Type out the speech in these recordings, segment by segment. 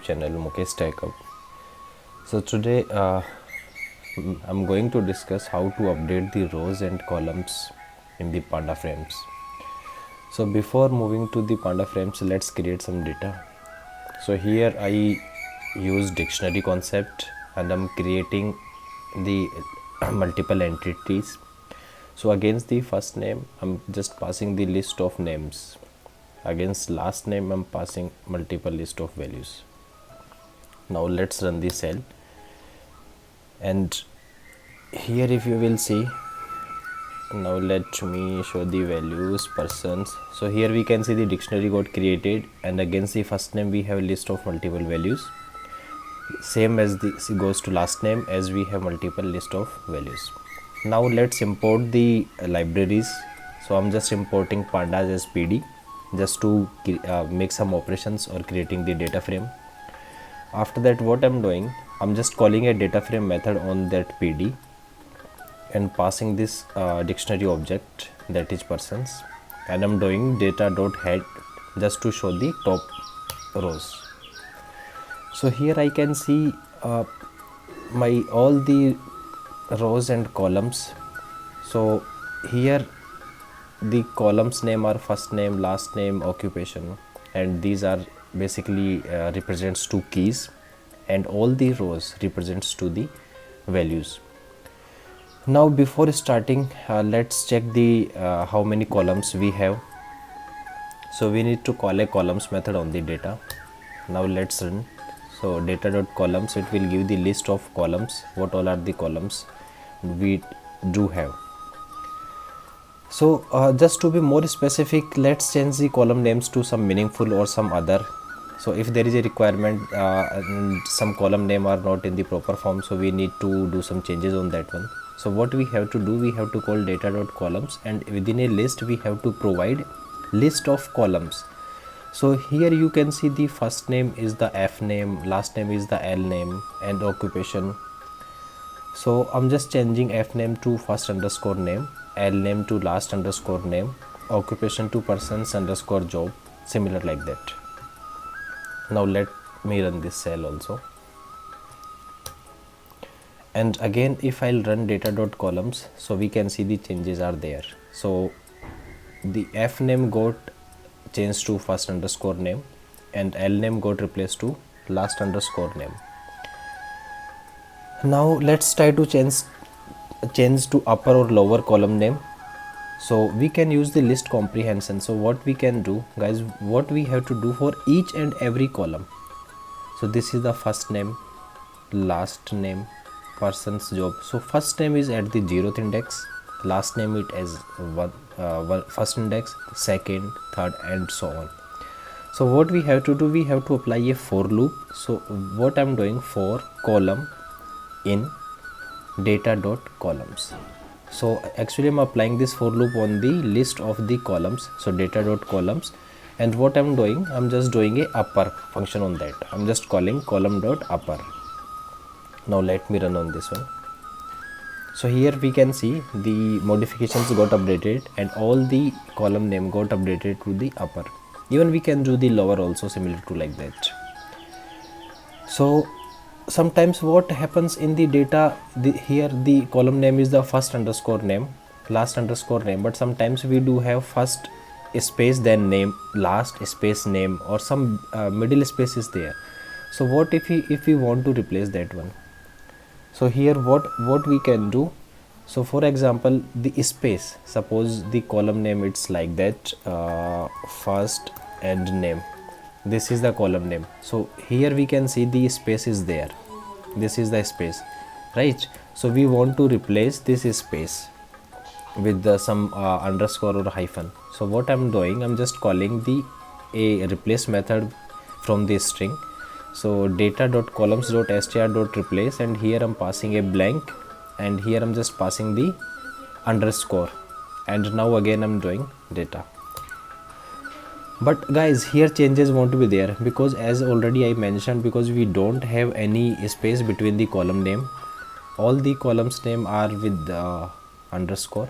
channel Mukesh Tech Hub. So today I'm going to discuss how to update the rows and columns in the Panda frames. So before moving to the Panda frames, let's create some data. So here I use dictionary concept and I'm creating the multiple entities. So against the first name I'm just passing the list of names. Against last name I'm passing multiple list of values. Now let's run the cell, and here if you will see, now let me show the values persons. So here we can see the dictionary got created, and against the first name we have a list of multiple values, same as this goes to last name as we have multiple list of values. Now let's import the libraries. So I'm just importing pandas as pd just to make some operations or creating the data frame. After that, what I'm doing, I'm just calling a data frame method on that pd and passing this dictionary object, that is persons, and I'm doing data.head just to show the top rows. So here I can see my all the rows and columns. So here the columns name are first name, last name, occupation, and these are basically represents two keys, and all the rows represents to the values. Now before starting, let's check the how many columns we have. So we need to call a columns method on the data. Now let's run. So data.columns, it will give the list of columns, what all are the columns we do have. So just to be more specific, let's change the column names to some meaningful or some other. So if there is a requirement and some column name are not in the proper form, so we need to do some changes on that one. So what we have to do, we have to call data.columns, and within a list we have to provide list of columns. So here you can see the first name is the F name, last name is the L name, and occupation. So I'm just changing F name to first underscore name, L name to last underscore name, occupation to persons underscore job, similar like that. Now let me run this cell also. And again, if I'll run data.columns, so we can see the changes are there. So the F name got changed to first underscore name, and L name got replaced to last underscore name. Now let's try to change to upper or lower column name. So we can use the list comprehension. So what we can do, guys, what we have to do for each and every column. So this is the first name, last name, person's job. So first name is at the 0th index, last name it as first index, second, third, and so on. So what we have to do, we have to apply a for loop. So what I'm doing, for column in data.columns. So actually I'm applying this for loop on the list of the columns, so data.columns, and what I'm doing, I'm just doing a upper function on that. I'm just calling column.upper. Now let me run on this one. So here we can see the modifications got updated, and all the column name got updated to the upper. Even we can do the lower also, similar to like that. So sometimes what happens in the data, here the column name is the first underscore name, last underscore name, but sometimes we do have first space then name, last space name, or some middle space is there. So what if we want to replace that one? So here what we can do, so for example the space, suppose the column name it's like that, first and name, this is the column name. So here we can see the space is there, this is the space, right? So we want to replace this space with some underscore or hyphen. So what I'm doing, I'm just calling a replace method from the string. So data.columns.str.replace, and here I'm passing a blank, and here I'm just passing the underscore, and now again I'm doing data. But guys, here changes won't be there, because as already I mentioned, because we don't have any space between the column name, all the columns name are with underscore.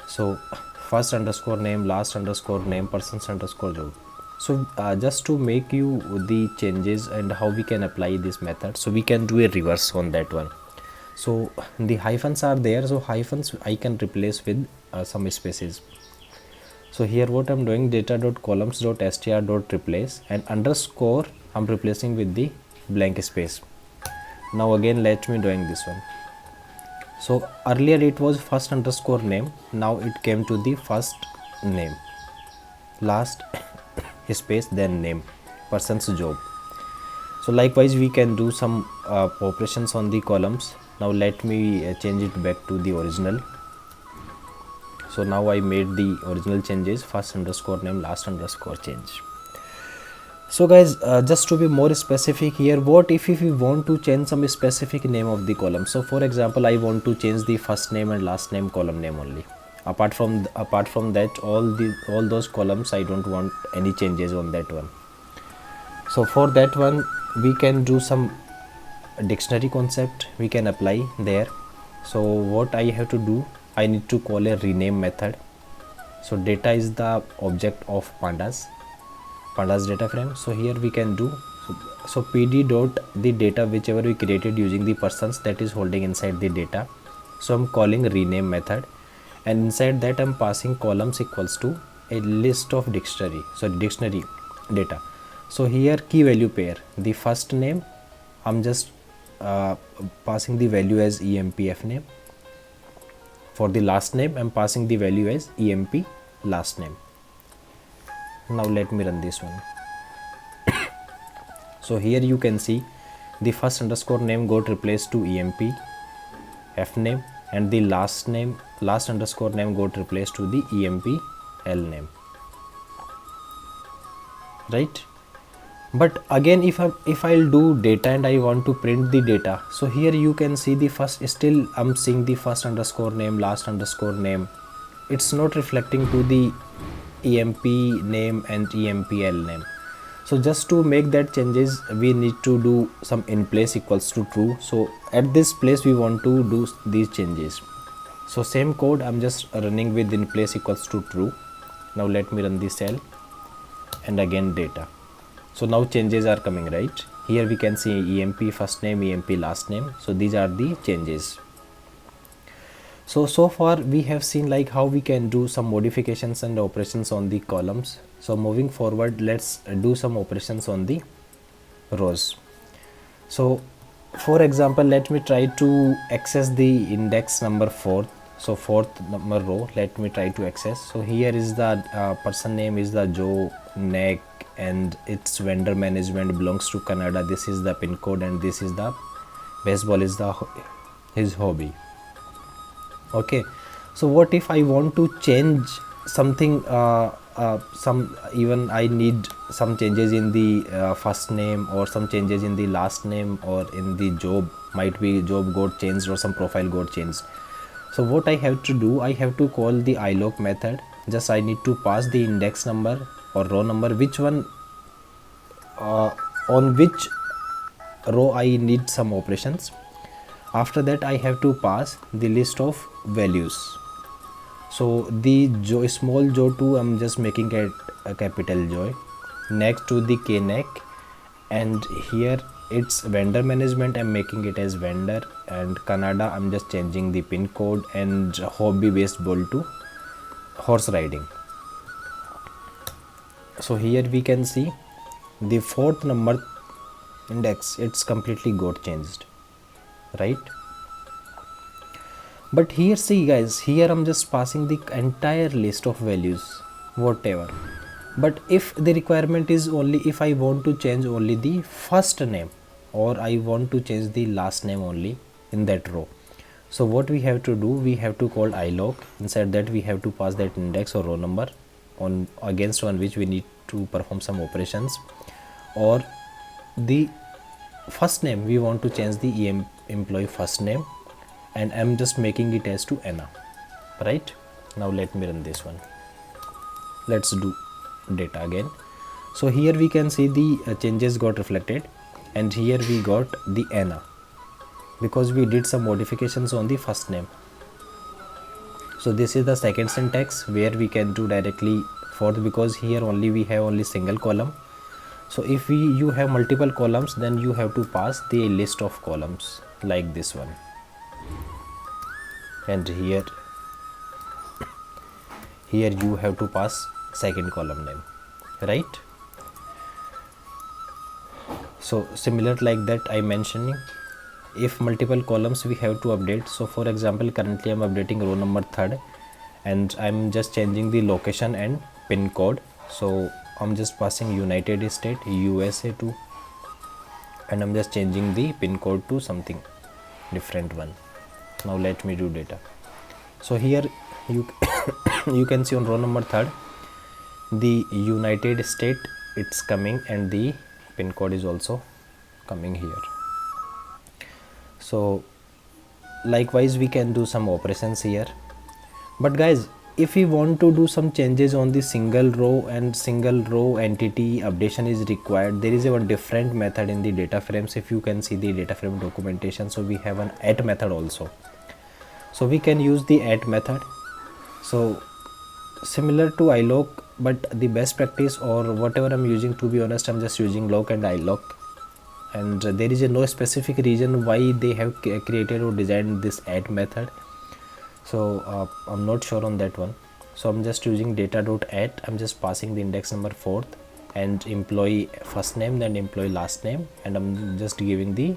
So first underscore name, last underscore name, persons underscore job. So just to make you the changes and how we can apply this method, so we can do a reverse on that one. So the hyphens are there, so hyphens I can replace with some spaces. So here what I'm doing, data.columns.str.replace and underscore I'm replacing with the blank space. Now again let me doing this one. So earlier it was first underscore name, now it came to the first name, last space, then name, person's job. So likewise we can do some operations on the columns. Now let me change it back to the original. So now I made the original changes, first underscore name, last underscore change. So guys, just to be more specific here, what if we want to change some specific name of the column? So for example, I want to change the first name and last name column name only. Apart from that, all those columns I don't want any changes on that one. So for that one we can do some dictionary concept we can apply there. So what I have to do, I need to call a rename method. So data is the object of pandas data frame. So here we can do so pd dot the data whichever we created using the persons that is holding inside the data. So I'm calling rename method, and inside that I'm passing columns equals to a list of dictionary data. So here key value pair, the first name I'm just passing the value as empf name. For the last name I'm passing the value as emp last name. Now let me run this one. So here you can see the first underscore name got replaced to emp f name, and the last underscore name got replaced to the emp l name, right? But again if I'll do data and I want to print the data, so here you can see the first, still I'm seeing the first underscore name, last underscore name. It's not reflecting to the emp name and empl name. So just to make that changes, we need to do some in place equals to true. So at this place we want to do these changes. So same code I'm just running with in place equals to true. Now let me run the cell and again data. So now changes are coming, right? Here we can see emp first name, emp last name. So these are the changes. So far we have seen like how we can do some modifications and operations on the columns. So moving forward, let's do some operations on the rows. So for example, let me try to access the index number 4. So fourth number row, let me try to access. So here is the person name is the Joe Neck, and its vendor management belongs to Canada. This is the pin code, and this is the baseball is the his hobby. Okay, so what if I want to change something, even I need some changes in the first name or some changes in the last name or in the job, might be job got changed or some profile got changed. So what I have to do, I have to call the iloc method. Just I need to pass the index number or row number, which one on which row I need some operations. After that I have to pass the list of values. So the small Joe2 I'm just making it a capital Joy, next to the kneck, and here it's vendor management, I'm making it as vendor, and Canada I'm just changing the pin code, and hobby baseball to horse riding. So here we can see the fourth number index, it's completely got changed, right? But here see guys, here I'm just passing the entire list of values whatever. But if the requirement is only if I want to change only the first name or I want to change the last name only in that row, so what we have to do, we have to call iloc. Inside that we have to pass that index or row number on against on which we need to perform some operations, or the first name we want to change the employee first name, and I'm just making it as to Anna, right? Now let me run this one. Let's do data again. So here we can see the changes got reflected, and here we got the Anna because we did some modifications on the first name. So this is the second syntax where we can do directly fourth, because here only we have only single column. So if you have multiple columns, then you have to pass the list of columns like this one, and here you have to pass second column name, right? So similar like that I mentioning, if multiple columns we have to update. So for example, currently I'm updating row number 3rd, and I'm just changing the location and pin code. So I'm just passing United States USA to, and I'm just changing the pin code to something different one. Now let me do data. So here you you can see on row number 3rd the United States it's coming, and the pin code is also coming here. So likewise we can do some operations here. But guys, if we want to do some changes on the single row and single row entity updation is required, there is a one different method in the data frames. If you can see the data frame documentation, so we have an at method also. So we can use the at method. So similar to iloc, but the best practice or whatever I'm using, to be honest, I'm just using loc and iloc, and there is no specific reason why they have created or designed this at method. So I'm not sure on that one. So I'm just using data.at. I'm just passing the index number 4th and employee first name, then employee last name, and I'm just giving the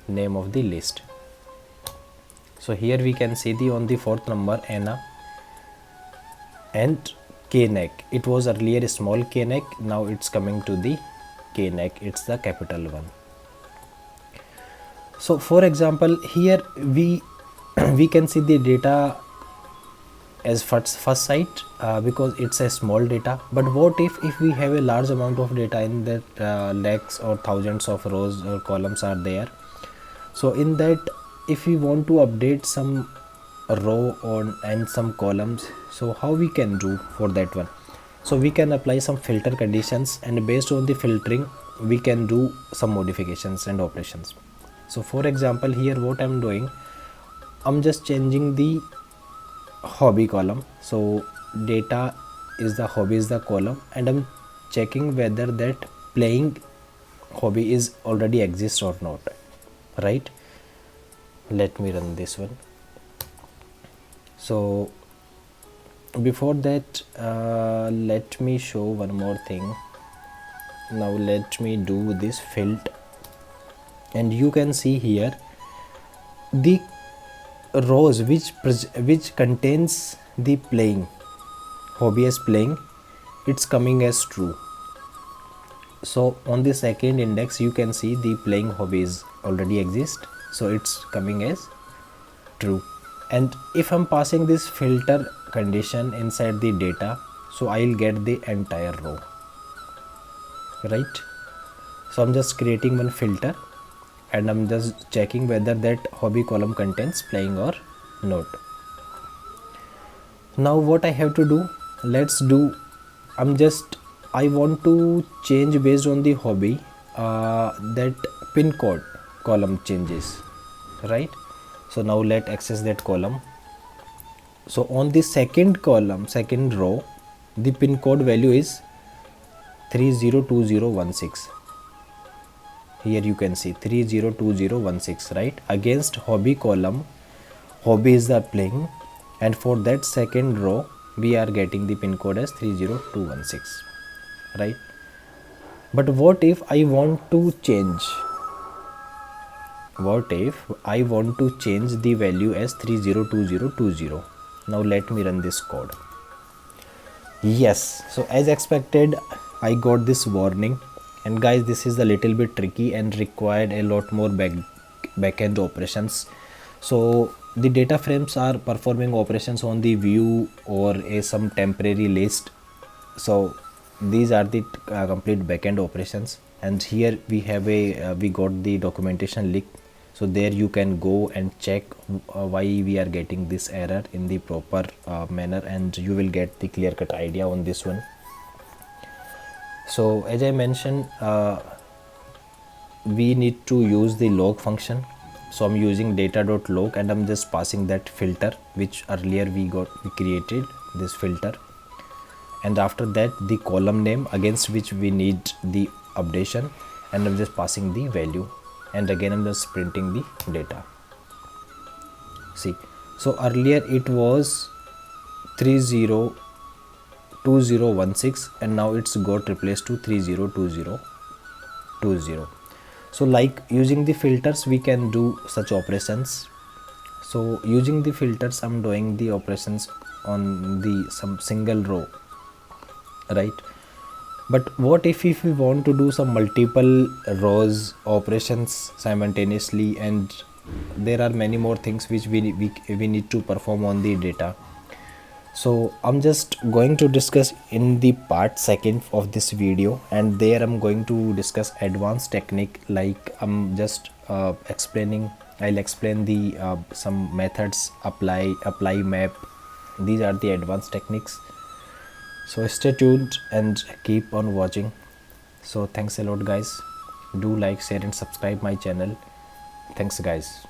name of the list. So here we can see the on the 4th number Anna, and KNAC. It was earlier a small KNAC, now it's coming to the KNAC, it's the capital one. So for example, here we can see the data as first site because it's a small data. But what if we have a large amount of data in that lakhs or thousands of rows or columns are there? So in that, if we want to update some row and some columns, so how we can do for that one? So we can apply some filter conditions, and based on the filtering we can do some modifications and operations. So for example, here what I'm doing, I'm just changing the hobby column. So data is the hobby is the column, and I'm checking whether that playing hobby is already exists or not, right? Let me run this one. So before that, let me show one more thing. Now let me do this filter, and you can see here the rows which contains the playing hobby as playing, it's coming as true. So on the second index you can see the playing hobbies already exist, so it's coming as true. And if I'm passing this filter condition inside the data, so I'll get the entire row, right? So I'm just creating one filter, and I'm just checking whether that hobby column contains playing or not. Now what I have to do, let's do, I want to change based on the hobby that pin code column changes, right? So now let's access that column. So on the second column, second row, the pin code value is 302016. Here you can see 302016, right? Against hobby column, hobby is the playing, and for that second row we are getting the pin code as 30216, right? But what if I want to change? What if I want to change the value as 302020? Now let me run this code. Yes, so as expected I got this warning. And guys, this is a little bit tricky and required a lot more backend operations. So the data frames are performing operations on the view or some temporary list. So these are the complete backend operations. And here we have we got the documentation link. So there you can go and check why we are getting this error in the proper manner, and you will get the clear-cut idea on this one. So as I mentioned, we need to use the log function. So I'm using data.log, and I'm just passing that filter which earlier we created this filter, and after that the column name against which we need the updation, and I'm just passing the value, and again I'm just printing the data. See, so earlier it was 302016 and now it's got replaced to 302020. So like using the filters we can do such operations. So using the filters I'm doing the operations on the some single row, right? But what if we want to do some multiple rows operations simultaneously, and there are many more things which we need to perform on the data. So I'm just going to discuss in the part second of this video, and there I'm going to discuss advanced technique. Like I'm just explaining, I'll explain the some methods, apply map. These are the advanced techniques. So stay tuned and keep on watching. So thanks a lot guys. Do like, share and subscribe my channel. Thanks guys.